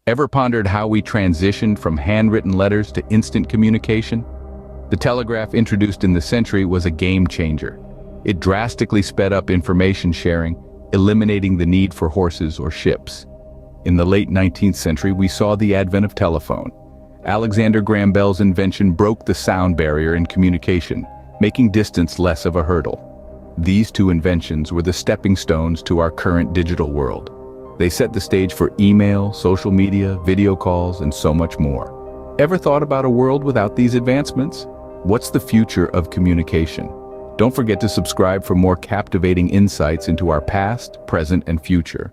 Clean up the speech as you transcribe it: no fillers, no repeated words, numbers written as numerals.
Ever pondered how we transitioned from handwritten letters to instant communication? The telegraph introduced in the century was a game changer. It drastically sped up information sharing, eliminating the need for horses or ships. In the late 19th century, we saw the advent of telephone. Alexander Graham Bell's invention broke the sound barrier in communication, making distance less of a hurdle. These two inventions were the stepping stones to our current digital world. They set the stage for email, social media, video calls, and so much more. Ever thought about a world without these advancements? What's the future of communication? Don't forget to subscribe for more captivating insights into our past, present, and future.